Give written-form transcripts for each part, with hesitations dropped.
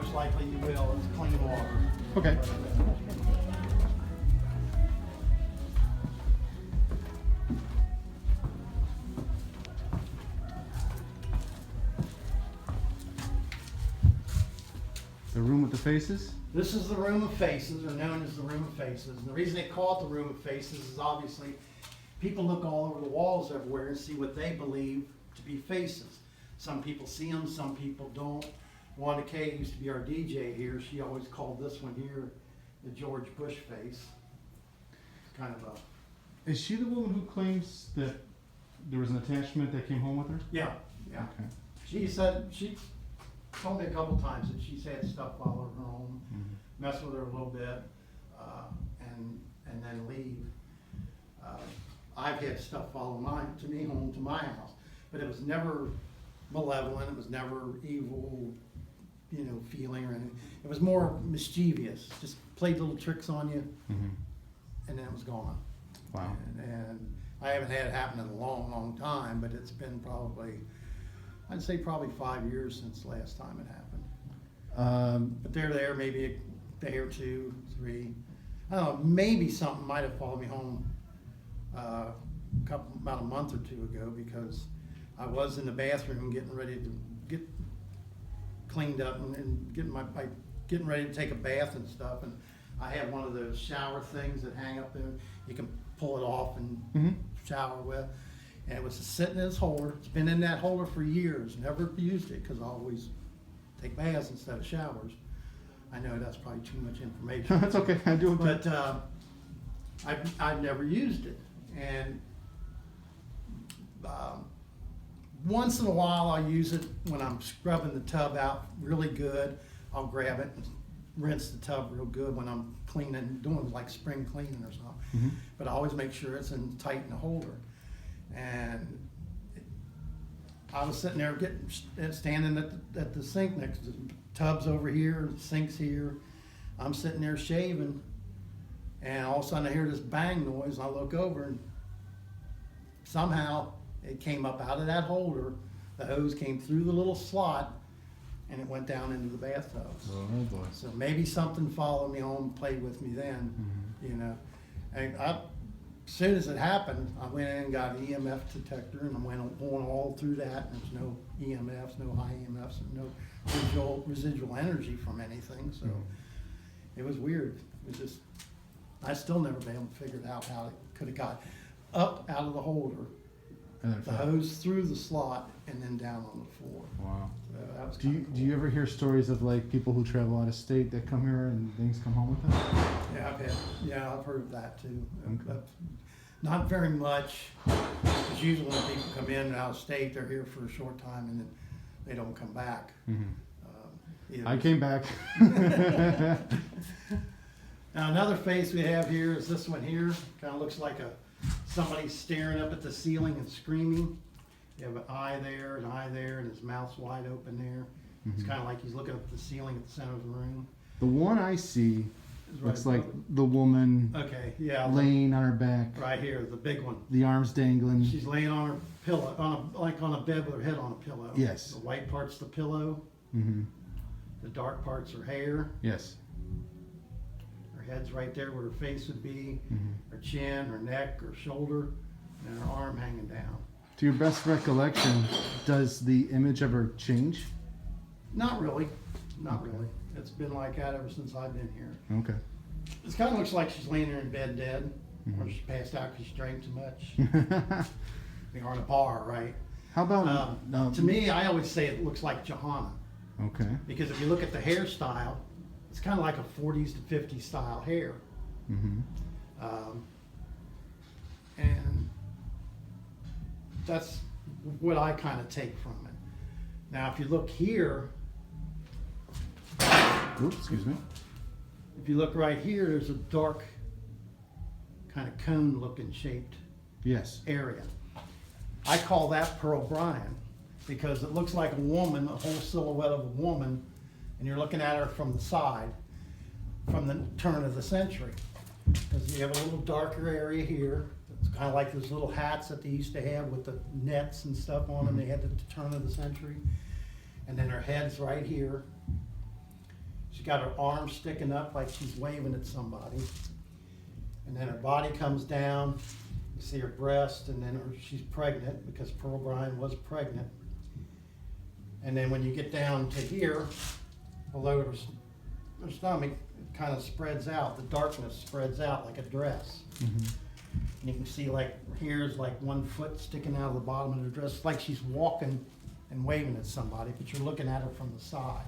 most likely you will. It's clean water. Okay. The room with the faces? This is the room of faces, or known as the room of faces. And the reason they call it the room of faces is obviously people look all over the walls everywhere and see what they believe to be faces. Some people see them, some people don't. Wanda Kay used to be our DJ here. She always called this one here the George Bush face. It's kind of a... Is she the woman who claims that there was an attachment that came home with her? Yeah, yeah. Okay. She said, she told me a couple times that she's had stuff follow her home, mess with her a little bit, and then leave. I've had stuff follow me home to my house, but it was never malevolent. It was never evil, you know, feeling or anything. It was more mischievous. Just played little tricks on you, and then it was gone. Wow. And I haven't had it happen in a long, long time, but it's been probably, I'd say probably 5 years since the last time it happened. But they're there maybe a day or 2, 3. I don't know, maybe something might have followed me home about a month or 2 ago, because I was in the bathroom getting ready to get cleaned up and getting ready to take a bath and stuff, and I have one of those shower things that hang up there. You can pull it off and shower with. And it was sitting in this holder. It's been in that holder for years. Never used it because I always take baths instead of showers. I know that's probably too much information. That's okay. I do it. But I've never used it. And once in a while I'll use it when I'm scrubbing the tub out really good. I'll grab it and rinse the tub real good when I'm cleaning, doing like spring cleaning or something. But I always make sure it's tight in the holder. And I was sitting there standing at the sink next to the tubs over here, sinks here. I'm sitting there shaving, and all of a sudden I hear this bang noise, and I look over, and somehow it came up out of that holder. The hose came through the little slot, and it went down into the bathtub. Oh boy. So maybe something followed me home, played with me then, you know. And as soon as it happened, I went in and got an EMF detector, and I went going all through that, and there's no EMFs, no high EMFs, and no residual energy from anything. So it was weird. It was just, I still never been able to figure out how it could have got up out of the holder, the hose through the slot, and then down on the floor. Wow. So that was Do you ever hear stories of like people who travel out of state that come here and things come home with them? Yeah, I've heard of that too. Okay. Not very much. Because usually when people come in out of state, they're here for a short time and then they don't come back. I came back. Now another face we have here is this one here. Kind of looks like somebody staring up at the ceiling and screaming. You have an eye there, and his mouth's wide open there. It's kind of like he's looking up at the ceiling at the center of the room. The one I see looks Right like the woman laying on her back. Right here, the big one. The arms dangling. She's laying on her pillow, like on a bed with her head on a pillow. Yes. The white part's the pillow. The dark part's her hair. Yes. Her head's right there where her face would be. Her chin, her neck, her shoulder, and her arm hanging down. To your best recollection, does the image ever change? Not really. Not really. It's been like that ever since I've been here. Okay. It kind of looks like she's laying there in bed dead, or she passed out because she drank too much. Or in a bar, right? How about to me, I always say it looks like Johanna. Okay. Because if you look at the hairstyle, it's kind of like a 40s to 50s style hair. And that's what I kind of take from it. Now, if you look here, oops, excuse me. if you look right here, there's a dark kind of cone looking shaped area. I call that Pearl Bryan because it looks like a woman, a whole silhouette of a woman, and you're looking at her from the side, from the turn of the century. Because you have a little darker area here. It's kind of like those little hats that they used to have with the nets and stuff on them. They had the turn of the century. And then her head's right here. She's got her arms sticking up like she's waving at somebody. And then her body comes down. You see her breast, and then she's pregnant because Pearl Bryan was pregnant. And then when you get down to here, below her stomach, it kind of spreads out. The darkness spreads out like a dress. Mm-hmm. And you can see like here's like one foot sticking out of the bottom of the dress. It's like she's walking and waving at somebody, but you're looking at her from the side.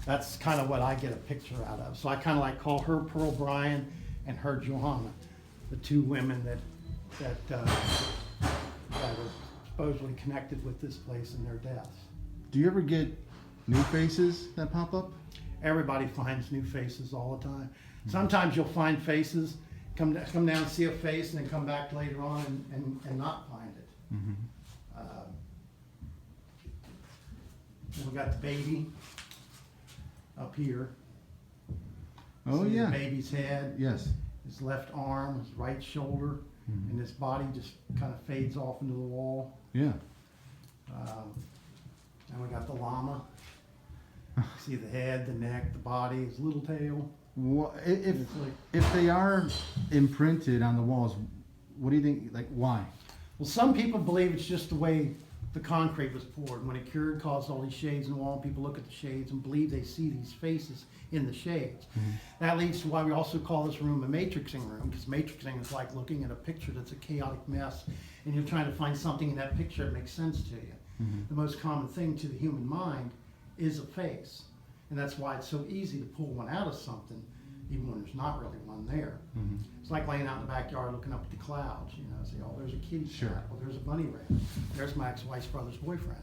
That's kind of what I get a picture out of. So I kind of like call her Pearl Bryan and her Johanna, the two women that are supposedly connected with this place in their deaths. Do you ever get new faces that pop up? Everybody finds new faces all the time. Sometimes you'll find faces, come down and see a face, and then come back later on and not find it. Mm-hmm. We got the baby up here. Oh, See yeah. the baby's head, Yes. his left arm, his right shoulder, Mhm. and his body just kind of fades off into the wall. Yeah. And we got the llama. See the head, the neck, the body, his little tail. If It's like- if they are imprinted on the walls, what do you think? Like, why? Well, some people believe it's just the way the concrete was poured. When it cured, caused all these shades in the wall. People look at the shades and believe they see these faces in the shades. Mm-hmm. That leads to why we also call this room a matrixing room, because matrixing is like looking at a picture that's a chaotic mess, and you're trying to find something in that picture that makes sense to you. Mm-hmm. The most common thing to the human mind is a face, and that's why it's so easy to pull one out of something, even when there's not really one there. Mm-hmm. It's like laying out in the backyard looking up at the clouds, you know, say, oh, there's a kitty Sure. cat, oh, there's a bunny rabbit, there's my ex-wife's brother's boyfriend.